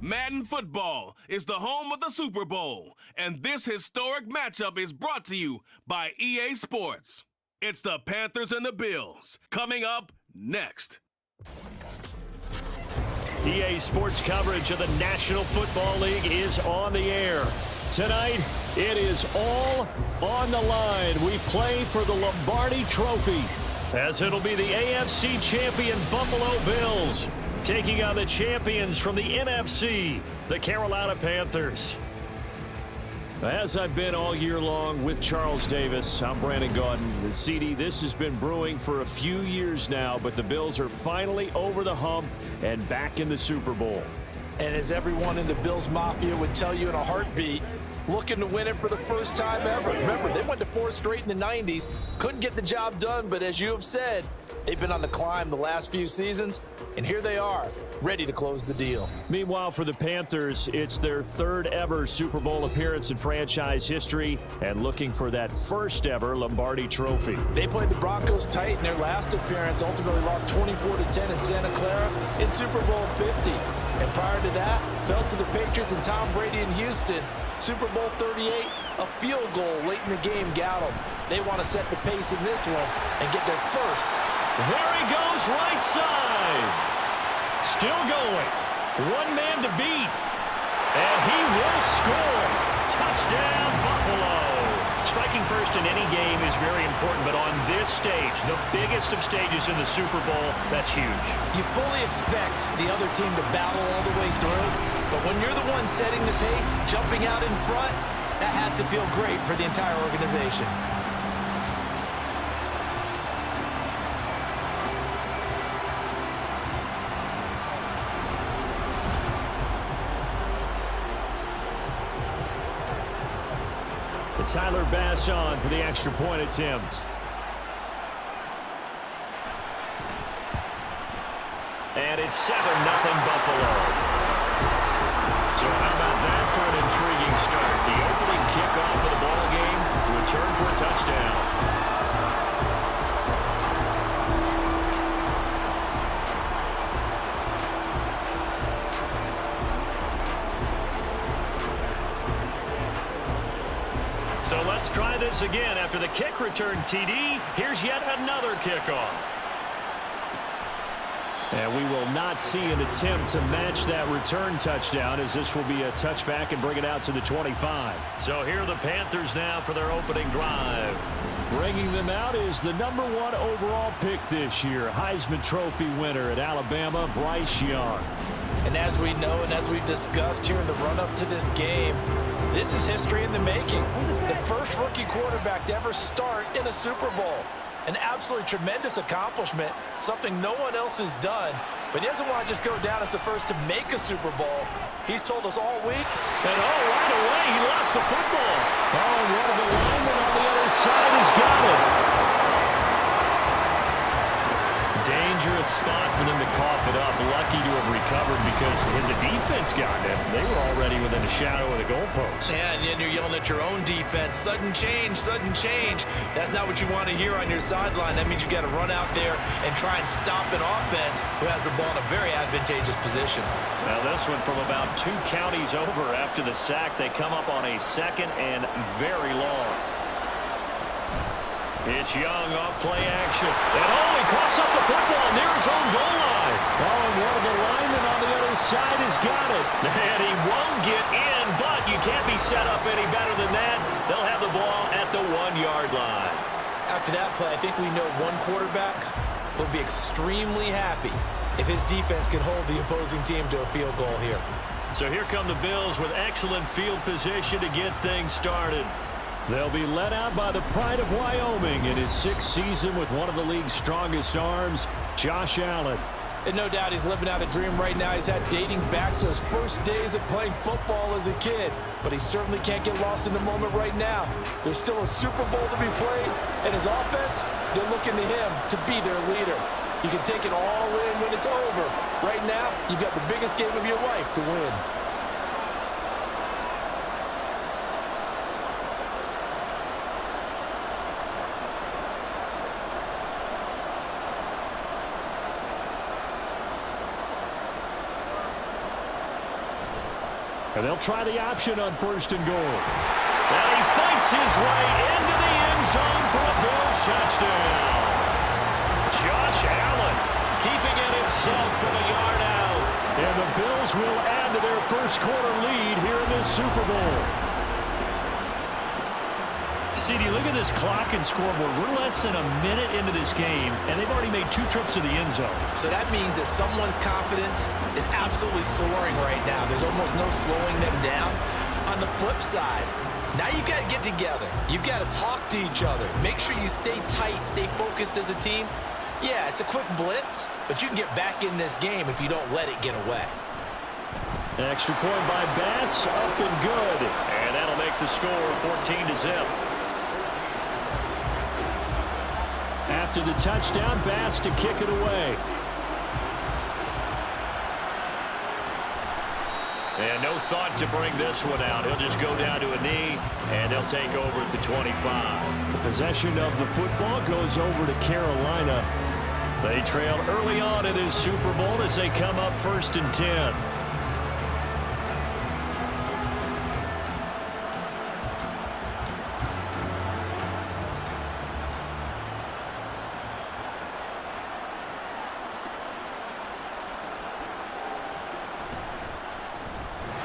Madden football is the home of the Super Bowl, and this historic matchup is brought to you by EA Sports. It's the Panthers and the Bills, coming up next. EA Sports coverage of the National Football League is on the air. Tonight, it is all on the line. We play for the Lombardi Trophy, as it'll be the AFC champion Buffalo Bills taking on the champions from the NFC, the Carolina Panthers. As I've been all year long with Charles Davis, I'm Brandon Gaudin. The CD, this has been brewing for a few years now, but the Bills are finally over the hump and back in the Super Bowl. And as everyone in the Bills Mafia would tell you in a heartbeat, looking to win it for the first time ever. Remember, they went to 4 straight in the 90s, couldn't get the job done, but as you have said, they've been on the climb the last few seasons, and here they are, ready to close the deal. Meanwhile, for the Panthers, it's their 3rd ever Super Bowl appearance in franchise history and looking for that first ever Lombardi Trophy. They played the Broncos tight in their last appearance, ultimately lost 24-10 in Santa Clara in Super Bowl 50. And prior to that, fell to the Patriots and Tom Brady in Houston. Super Bowl 38, a field goal late in the game got them. They want to set the pace in this one and get their first. There he goes, right side. Still going. One man to beat. And he will score. Touchdown, Buffalo. Striking first in any game is very important, but on this stage, the biggest of stages in the Super Bowl, that's huge. You fully expect the other team to battle all the way through, but when you're the one setting the pace, jumping out in front, that has to feel great for the entire organization. Tyler Bass on for the extra point attempt. And it's 7-0 Buffalo. So how about that for an intriguing start? The opening kickoff of the ball game, return for a touchdown. So let's try this again. After the kick return TD, here's yet another kickoff. And we will not see an attempt to match that return touchdown, as this will be a touchback and bring it out to the 25. So here are the Panthers now for their opening drive. Bringing them out is the #1 overall pick this year, Heisman Trophy winner at Alabama, Bryce Young. And as we know and as we've discussed here in the run-up to this game, this is history in the making. The first rookie quarterback to ever start in a Super Bowl. An absolutely tremendous accomplishment, something no one else has done. But he doesn't want to just go down as the first to make a Super Bowl. He's told us all week. And right away, he lost the football. Oh, and one of the linemen on the other side has got it. Dangerous spot for them to cough it up. Lucky to have recovered, because when the defense got them, they were already within a shadow of the goalpost. Yeah, and then you're yelling at your own defense. Sudden change, sudden change. That's not what you want to hear on your sideline. That means you got to run out there and try and stop an offense who has the ball in a very advantageous position. Now this one from about 2 counties over after the sack. They come up on a 2nd and very long. It's Young off play action. And he coughs up the football near his own goal line. Oh, and one of the linemen on the other side has got it. And he won't get in, but you can't be set up any better than that. They'll have the ball at the 1-yard line. After that play, I think we know one quarterback will be extremely happy if his defense can hold the opposing team to a field goal here. So here come the Bills with excellent field position to get things started. They'll be led out by the pride of Wyoming in his 6th season with one of the league's strongest arms, Josh Allen. And no doubt he's living out a dream right now. He's had dating back to his first days of playing football as a kid. But he certainly can't get lost in the moment right now. There's still a Super Bowl to be played, and his offense, they're looking to him to be their leader. You can take it all in when it's over. Right now, you've got the biggest game of your life to win. And they'll try the option on 1st and goal. And he fights his way into the end zone for a Bills touchdown. Josh Allen keeping it himself from a yard out. And the Bills will add to their first quarter lead here in this Super Bowl. CD, look at this clock and scoreboard. We're less than a minute into this game, and they've already made 2 trips to the end zone. So that means that someone's confidence is absolutely soaring right now. There's almost no slowing them down. On the flip side, now you've got to get together. You've got to talk to each other. Make sure you stay tight, stay focused as a team. Yeah, it's a quick blitz, but you can get back in this game if you don't let it get away. An extra point by Bass, up and good. And that'll make the score 14-0. After the touchdown, Bass to kick it away. And no thought to bring this one out. He'll just go down to a knee, and they'll take over at the 25. The possession of the football goes over to Carolina. They trail early on in this Super Bowl as they come up 1st and 10.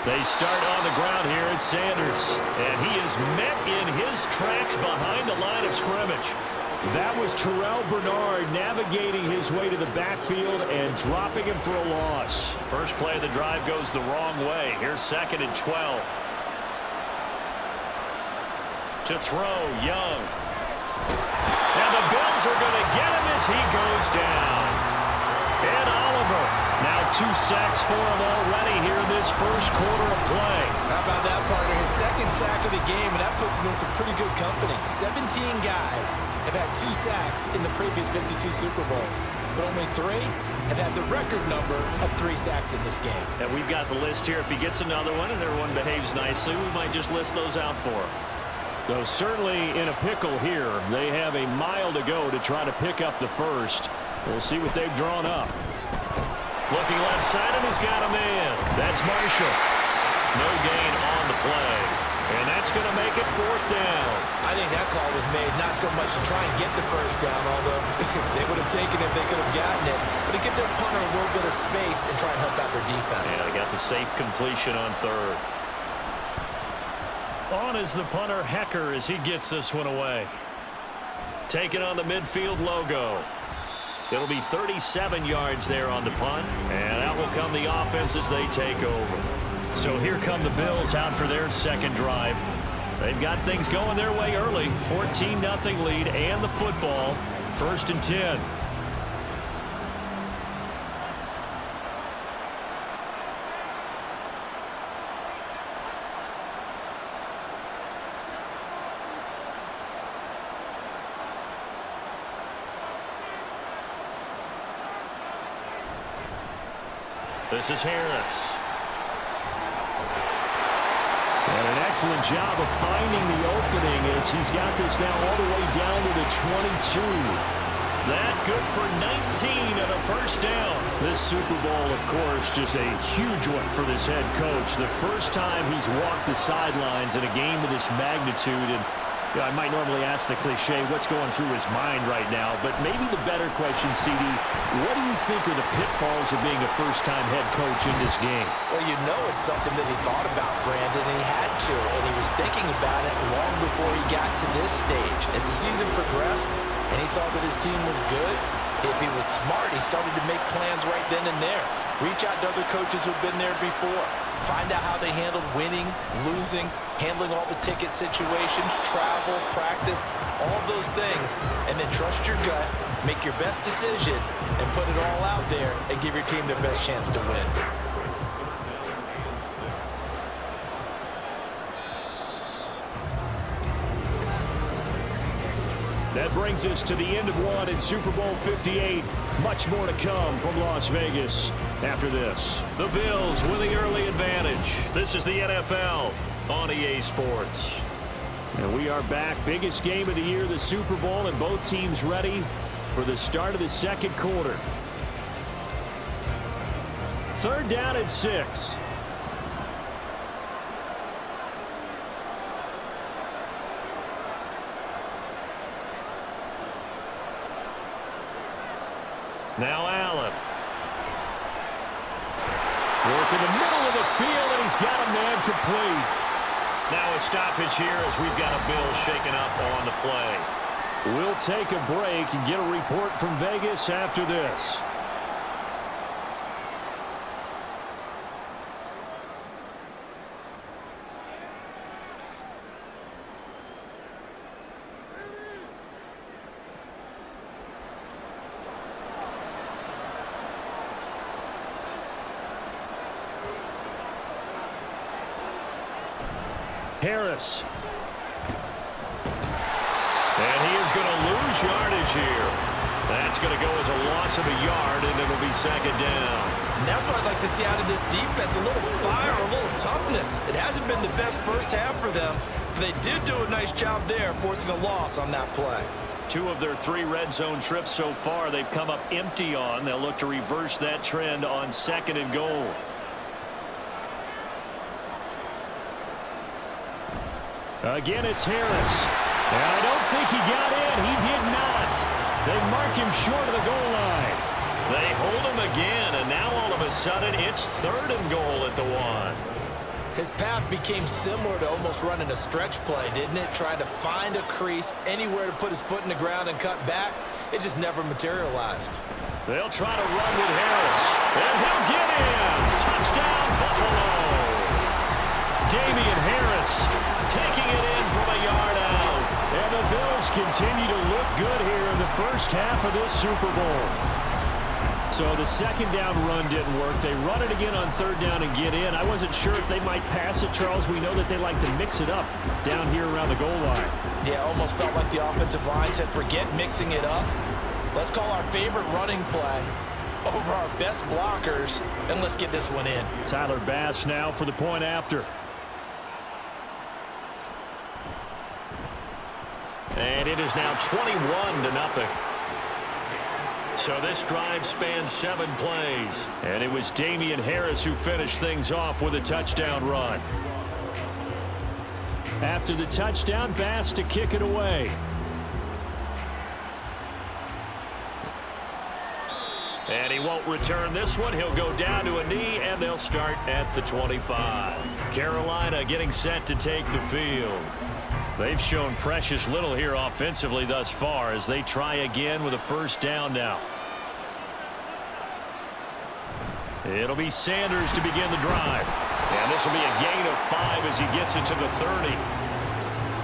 They start on the ground here at Sanders, and he is met in his tracks behind the line of scrimmage. That was Terrell Bernard navigating his way to the backfield and dropping him for a loss. First play of the drive goes the wrong way. Here's 2nd and 12. To throw, Young. And the Bills are going to get him as he goes down. And Oliver, now 2 sacks for him already here in this first quarter of play. How about that, partner? His 2nd sack of the game, and that puts him in some pretty good company. 17 guys have had 2 sacks in the previous 52 Super Bowls, but only 3 have had the record number of 3 sacks in this game. And we've got the list here. If he gets another one and everyone behaves nicely, we might just list those out for him. So certainly in a pickle here. They have a mile to go to try to pick up the first. We'll see what they've drawn up. Looking left side, and he's got a man. That's Marshall. No gain on the play. And that's going to make it 4th down. I think that call was made not so much to try and get the first down, although they would have taken it if they could have gotten it, but to give their punter a little bit of space and try and help out their defense. Yeah, they got the safe completion on 3rd. On is the punter, Hecker, as he gets this one away. Taking on the midfield logo. It'll be 37 yards there on the punt, and out will come the offense as they take over. So here come the Bills out for their 2nd drive. They've got things going their way early. 14-0 lead and the football. 1st and 10. This is Harris. And an excellent job of finding the opening as he's got this now all the way down to the 22. That good for 19 and a 1st down. This Super Bowl, of course, just a huge one for this head coach. The first time he's walked the sidelines in a game of this magnitude. And I might normally ask the cliche, what's going through his mind right now? But maybe the better question, CD, what do you think are the pitfalls of being a first-time head coach in this game? Well, you know it's something that he thought about, Brandon, and he had to. And he was thinking about it long before he got to this stage. As the season progressed and he saw that his team was good, if he was smart, he started to make plans right then and there. Reach out to other coaches who've been there before. Find out how they handled winning, losing, handling all the ticket situations, travel, practice, all of those things. And then trust your gut, make your best decision, and put it all out there and give your team their best chance to win. That brings us to the end of one in Super Bowl 58. Much more to come from Las Vegas after this. The Bills with the early advantage. This is the NFL on EA Sports. And we are back. Biggest game of the year, the Super Bowl, and both teams ready for the start of the 2nd quarter. 3rd down and 6. Now Allen. Work in the middle of the field, and he's got a man complete. Now a stoppage here as we've got a Bill shaken up on the play. We'll take a break and get a report from Vegas after this. Harris. And he is going to lose yardage here. That's going to go as a loss of a yard, and it'll be second down. And that's what I'd like to see out of this defense, a little fire, a little toughness. It hasn't been the best first half for them, but they did do a nice job there, forcing a loss on that play. 2 of their 3 red zone trips so far they've come up empty on. They'll look to reverse that trend on second and goal. Again, it's Harris. And I don't think he got in. He did not. They mark him short of the goal line. They hold him again, and now all of a sudden it's third and goal at the 1. His path became similar to almost running a stretch play, didn't it? Trying to find a crease, anywhere to put his foot in the ground and cut back. It just never materialized. They'll try to run with Harris. And he'll get in. Touchdown, Buffalo. Damian Harris taking it in from a yard out. And the Bills continue to look good here in the first half of this Super Bowl. So the second down run didn't work. They run it again on third down and get in. I wasn't sure if they might pass it, Charles. We know that they like to mix it up down here around the goal line. Yeah, almost felt like the offensive line said, forget mixing it up. Let's call our favorite running play over our best blockers, and let's get this one in. Tyler Bass now for the point after. And it is now 21-0. So this drive spans 7 plays. And it was Damian Harris who finished things off with a touchdown run. After the touchdown, Bass to kick it away. And he won't return this one. He'll go down to a knee, and they'll start at the 25. Carolina getting set to take the field. They've shown precious little here offensively thus far as they try again with a first down now. It'll be Sanders to begin the drive. And this will be a gain of 5 as he gets it to the 30.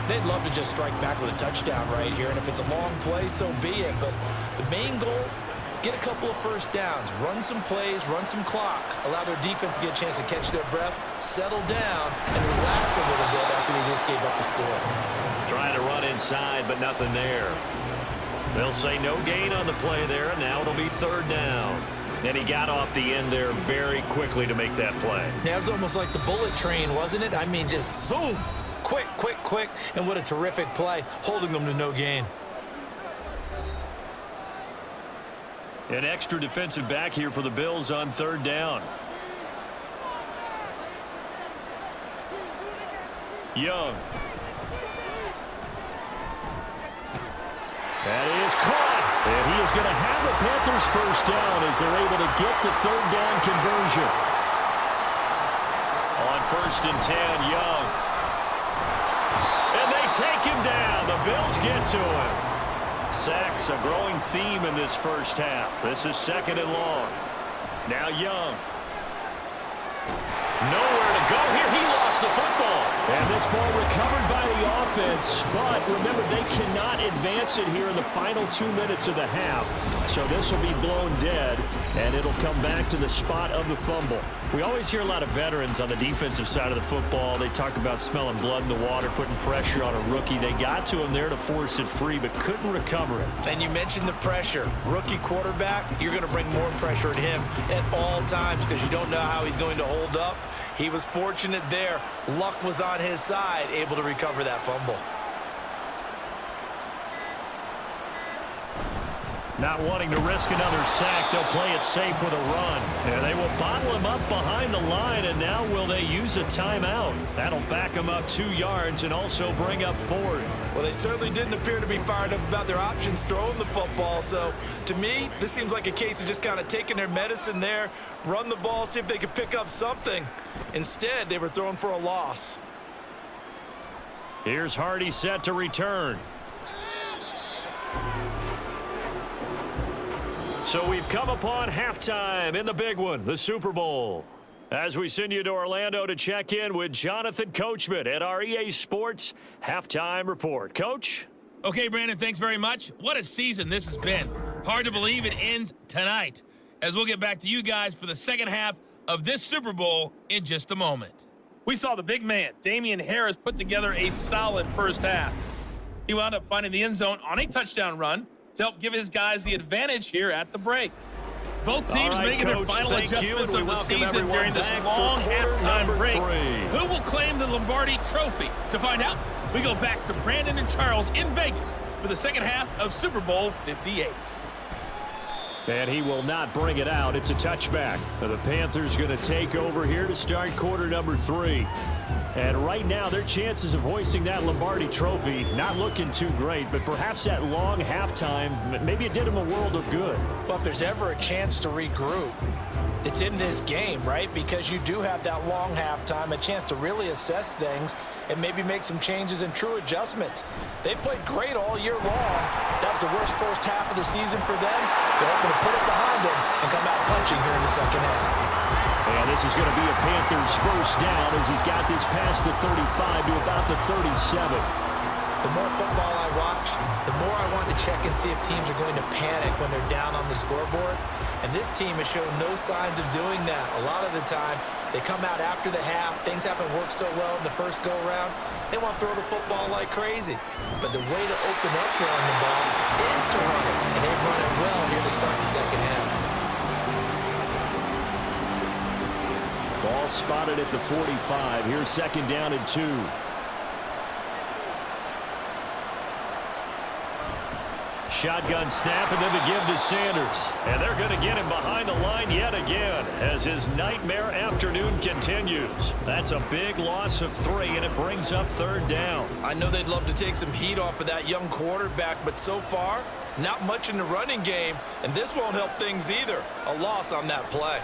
They'd love to just strike back with a touchdown right here, and if it's a long play, so be it. But the main goal, get a couple of first downs, run some plays, run some clock, allow their defense to get a chance to catch their breath, settle down, and relax a little bit after they just gave up the score. Trying to run inside, but nothing there. They'll say no gain on the play there, and now it'll be third down. And he got off the end there very quickly to make that play. Yeah, it was almost like the bullet train, wasn't it? I mean, just zoom, quick, quick, quick, and what a terrific play, holding them to no gain. An extra defensive back here for the Bills on third down. Young. That is caught. And he is going to have the Panthers first down as they're able to get the third down conversion. On 1st and 10, Young. And they take him down. The Bills get to him. Sacks, a growing theme in this first half. This is 2nd and long. Now Young. Nowhere to go here. He lost the football. And this ball recovered by the offense. But remember, they cannot advance it here in the final 2 minutes of the half. So this will be blown dead, and it'll come back to the spot of the fumble. We always hear a lot of veterans on the defensive side of the football. They talk about smelling blood in the water, putting pressure on a rookie. They got to him there to force it free, but couldn't recover it. And you mentioned the pressure. Rookie quarterback, you're going to bring more pressure at him at all times because you don't know how he's going to hold up. He was fortunate there. Luck was on his side, able to recover that fumble. Not wanting to risk another sack, they'll play it safe with a run. And they will bottle him up behind the line, and now will they use a timeout? That'll back them up 2 yards and also bring up 4th. Well, they certainly didn't appear to be fired up about their options throwing the football. So, to me, this seems like a case of just kind of taking their medicine there, run the ball, see if they could pick up something. Instead, they were throwing for a loss. Here's Hardy set to return. So we've come upon halftime in the big one, the Super Bowl. As we send you to Orlando to check in with Jonathan Coachman at our EA Sports Halftime Report. Coach? Okay, Brandon, thanks very much. What a season this has been. Hard to believe it ends tonight, as we'll get back to you guys for the second half of this Super Bowl in just a moment. We saw the big man, Damian Harris, put together a solid first half. He wound up finding the end zone on a touchdown run to help give his guys the advantage here at the break. Both teams making their final adjustments of the season during this long halftime break. Who will claim the Lombardi Trophy? To find out, we go back to Brandon and Charles in Vegas for the second half of Super Bowl 58. And he will not bring it out. It's a touchback. The Panthers going to take over here to start quarter number 3. And right now, their chances of hoisting that Lombardi Trophy not looking too great, but perhaps that long halftime, maybe it did him a world of good. Well, if there's ever a chance to regroup, it's in this game, right? Because you do have that long halftime, a chance to really assess things and maybe make some changes and true adjustments. They played great all year long. That was the worst first half of the season for them. They're hoping to put it behind them and come out punching here in the second half. And this is going to be a Panthers first down as he's got this past the 35 to about the 37. The more football I watch, the more I want to check and see if teams are going to panic when they're down on the scoreboard. And this team has shown no signs of doing that. A lot of the time, they come out after the half. Things haven't worked so well in the first go-around. They want to throw the football like crazy. But the way to open up throwing the ball is to run it. And they've run it well here to start the second half. Ball spotted at the 45. Here's second down and 2. Shotgun snap and then the give to Sanders. And they're going to get him behind the line yet again as his nightmare afternoon continues. That's a big loss of 3, and it brings up third down. I know they'd love to take some heat off of that young quarterback, but so far, not much in the running game, and this won't help things either. A loss on that play.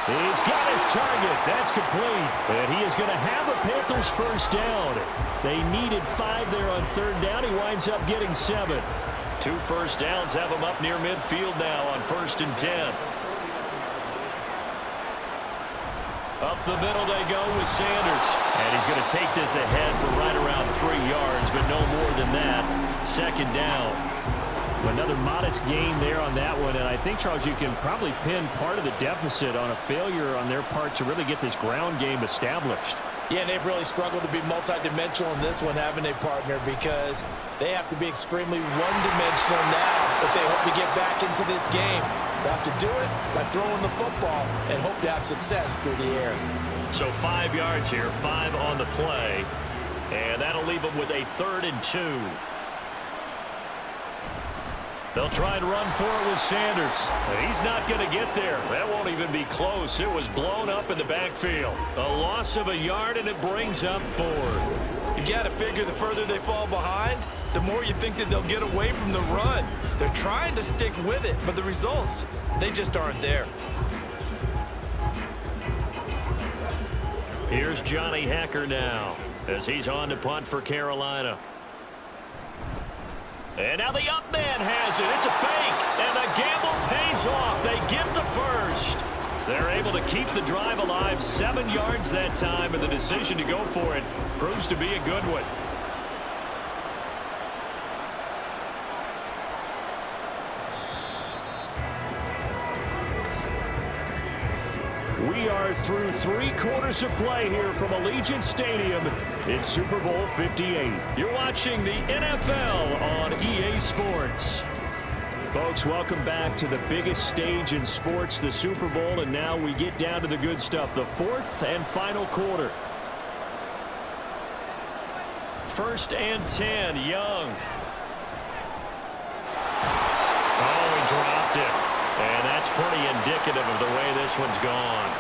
He's got his target. That's complete. And he is going to have a Panthers first down. They needed 5 there on third down. He winds up getting 7. 2 first downs have him up near midfield now on 1st and 10. Up the middle they go with Sanders. And he's going to take this ahead for right around 3 yards, but no more than that. Second down. Another modest gain there on that one, and I think, Charles, you can probably pin part of the deficit on a failure on their part to really get this ground game established. Yeah, and they've really struggled to be multidimensional in this one, haven't they, partner? Because they have to be extremely one-dimensional now if they hope to get back into this game. They have to do it by throwing the football and hope to have success through the air. So 5 yards here, 5 on the play, and that'll leave them with a 3rd and 2. They'll try and run for it with Sanders. He's not going to get there. That won't even be close. It was blown up in the backfield. A loss of a yard, and it brings up 4. You've got to figure the further they fall behind, the more you think that they'll get away from the run. They're trying to stick with it, but the results, they just aren't there. Here's Johnny Hacker now as he's on to punt for Carolina. And now the up man has it. It's a fake, and the gamble pays off. They get the first. They're able to keep the drive alive, 7 yards that time, and the decision to go for it proves to be a good one. We are through 3 quarters of play here from Allegiant Stadium in Super Bowl 58. You're watching the NFL on EA Sports. Folks, welcome back to the biggest stage in sports, the Super Bowl, and now we get down to the good stuff, the 4th and final quarter. 1st and 10, Young. dropped it. And that's pretty indicative of the way this one's gone.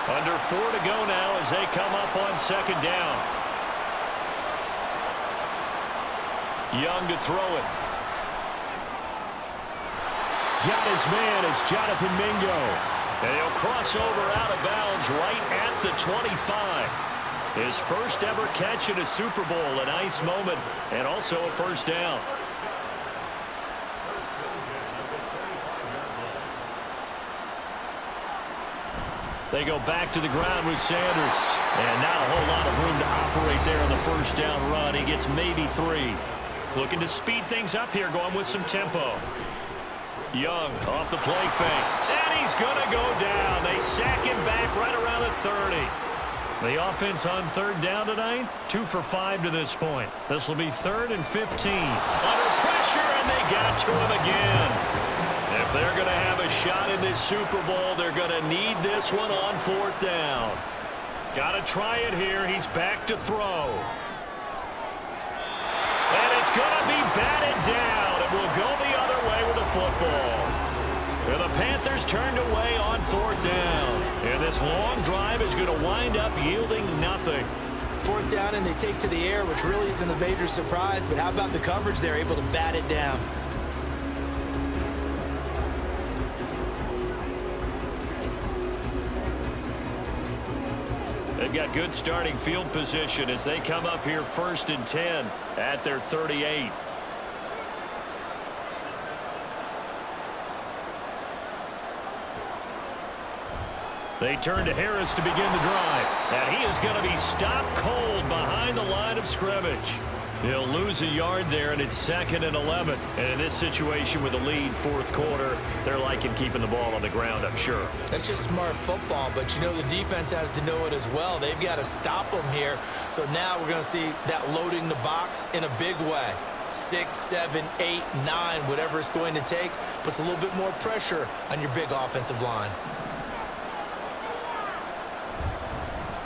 Under 4 to go now as they come up on second down. Young to throw it. Got his man. It's Jonathan Mingo. And he'll cross over out of bounds right at the 25. His first ever catch in a Super Bowl. A nice moment and also a first down. They go back to the ground with Sanders. And not a whole lot of room to operate there on the first down run. He gets maybe 3. Looking to speed things up here, going with some tempo. Young off the play fake. And he's going to go down. They sack him back right around the 30. The offense on third down tonight, 2 for 5 to this point. This will be 3rd and 15. Under pressure, and they got to him again. If they're going to have a shot in this Super Bowl, they're going to need this one on 4th down. Got to try it here. He's back to throw. And it's going to be batted down. It will go the other way with the football. And the Panthers turned away on 4th down. And this long drive is going to wind up yielding nothing. 4th down, and they take to the air, which really isn't a major surprise. But how about the coverage? They're able to bat it down. They've got good starting field position as they come up here 1st and 10 at their 38. They turn to Harris to begin the drive. And he is going to be stopped cold behind the line of scrimmage. He'll lose a yard there, and it's 2nd and 11. And in this situation with the lead 4th quarter, they're liking keeping the ball on the ground, I'm sure. That's just smart football, but you know the defense has to know it as well. They've got to stop them here. So now we're going to see that loading the box in a big way. 6, 7, 8, 9, whatever it's going to take, puts a little bit more pressure on your big offensive line.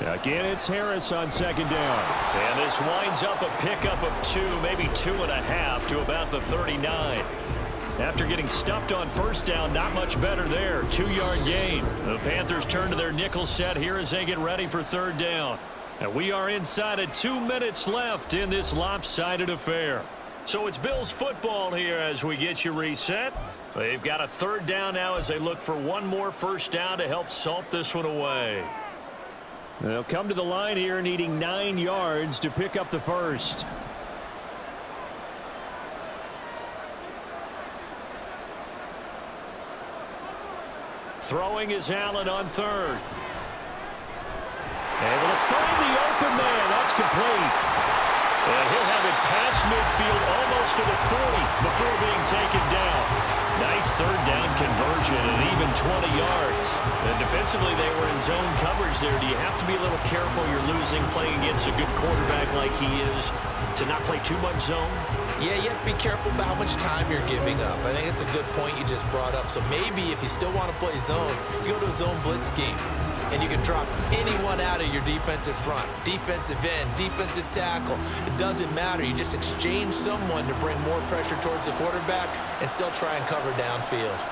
Again, it's Harris on 2nd down. And this winds up a pickup of 2, maybe 2.5 to about the 39. After getting stuffed on 1st down, not much better there. 2-yard gain. The Panthers turn to their nickel set here as they get ready for 3rd down. And we are inside of 2 minutes left in this lopsided affair. So it's Bills football here as we get you reset. They've got a 3rd down now as they look for one more first down to help salt this one away. They'll come to the line here needing 9 yards to pick up the first. Throwing is Allen on 3rd. Able to find the open man. That's complete. And he'll have it past midfield almost to the 40 before being taken down. Nice 3rd down conversion and even 20 yards. And defensively, they were in zone coverage there. Do you have to be a little careful? You're losing playing against a good quarterback like he is to not play too much zone? Yeah, you have to be careful about how much time you're giving up. I think it's a good point you just brought up. So maybe if you still want to play zone, you go to a zone blitz scheme. And you can drop anyone out of your defensive front, defensive end, defensive tackle. It doesn't matter. You just exchange someone to bring more pressure towards the quarterback and still try and cover downfield.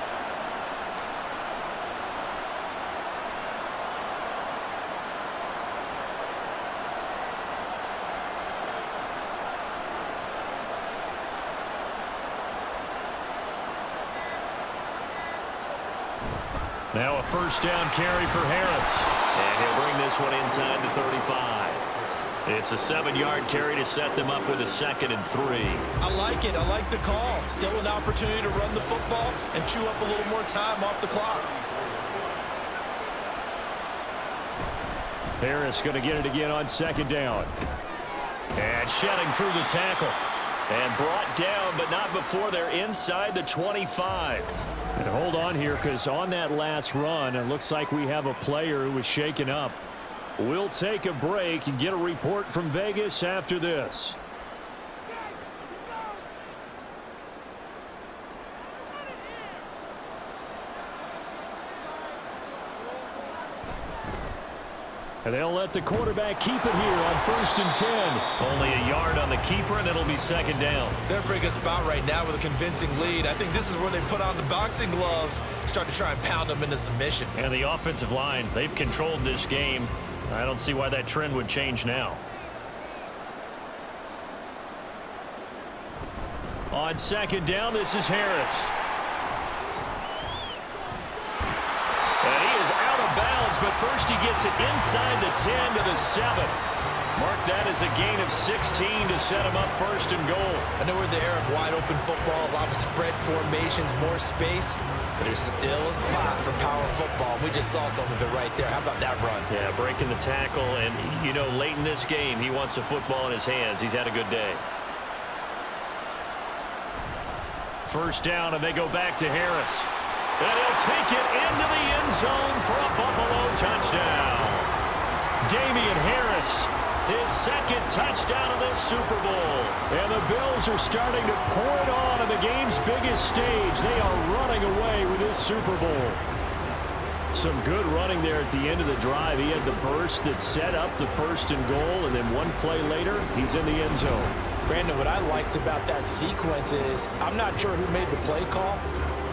Now a first down carry for Harris. And he'll bring this one inside the 35. It's a 7-yard carry to set them up with a 2nd and 3. I like it. I like the call. Still an opportunity to run the football and chew up a little more time off the clock. Harris going to get it again on 2nd down. And shedding through the tackle. And brought down, but not before they're inside the 25. And hold on here, because on that last run, it looks like we have a player who was shaken up. We'll take a break and get a report from Vegas after this. And they'll let the quarterback keep it here on 1st and 10. Only a yard on the keeper, and it'll be 2nd down. They're in a pretty good spot right now with a convincing lead. I think this is where they put on the boxing gloves and start to try and pound them into submission. And the offensive line, they've controlled this game. I don't see why that trend would change now. On 2nd down, this is Harris. And he is out of bounds, but first he gets it inside the 10 to the 7. Mark that as a gain of 16 to set him up 1st and goal. I know we're in the era of wide-open football, a lot of spread formations, more space, but there's still a spot for power football. We just saw some of it right there. How about that run? Yeah, breaking the tackle, and, you know, late in this game, he wants the football in his hands. He's had a good day. 1st down, and they go back to Harris. And he'll take it into the end zone for a Buffalo touchdown. Damian Harris, his 2nd touchdown of this Super Bowl. And the Bills are starting to pour it on the game's biggest stage. They are running away with this Super Bowl. Some good running there at the end of the drive. He had the burst that set up the 1st and goal, and then one play later, he's in the end zone. Brandon, what I liked about that sequence is I'm not sure who made the play call,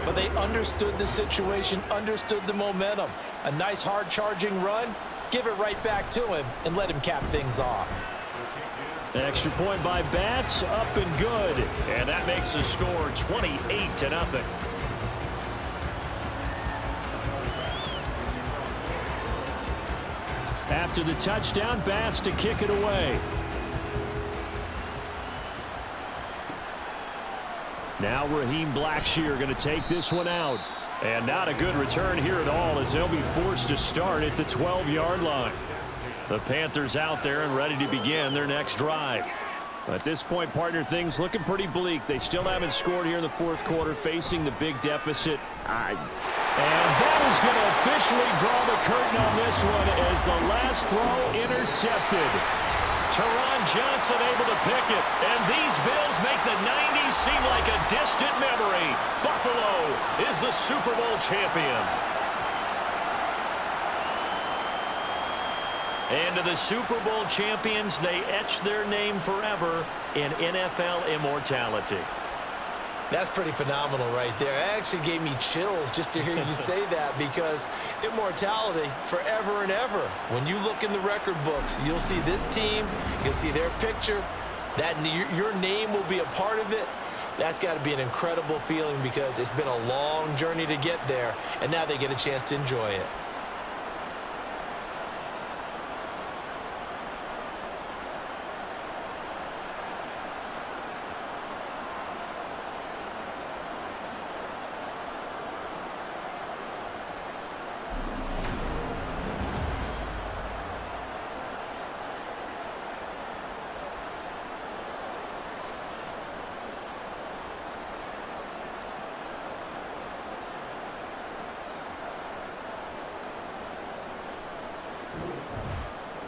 but they understood the situation, understood the momentum. A nice hard-charging run, give it right back to him, and let him cap things off. Extra point by Bass, up and good. And that makes the score 28-0. After the touchdown, Bass to kick it away. Now Raheem Blackshear going to take this one out. And not a good return here at all, as they'll be forced to start at the 12-yard line. The Panthers out there and ready to begin their next drive. At this point, partner, things looking pretty bleak. They still haven't scored here in the 4th quarter, facing the big deficit. And that is going to officially draw the curtain on this one as the last throw intercepted. Teron Johnson able to pick it, and these Bills make the 90s seem like a distant memory. Buffalo is the Super Bowl champion. And to the Super Bowl champions, they etch their name forever in NFL immortality. That's pretty phenomenal right there. It actually gave me chills just to hear you say that, because immortality forever and ever. When you look in the record books, you'll see this team, you'll see their picture, that your name will be a part of it. That's got to be an incredible feeling, because it's been a long journey to get there, and now they get a chance to enjoy it.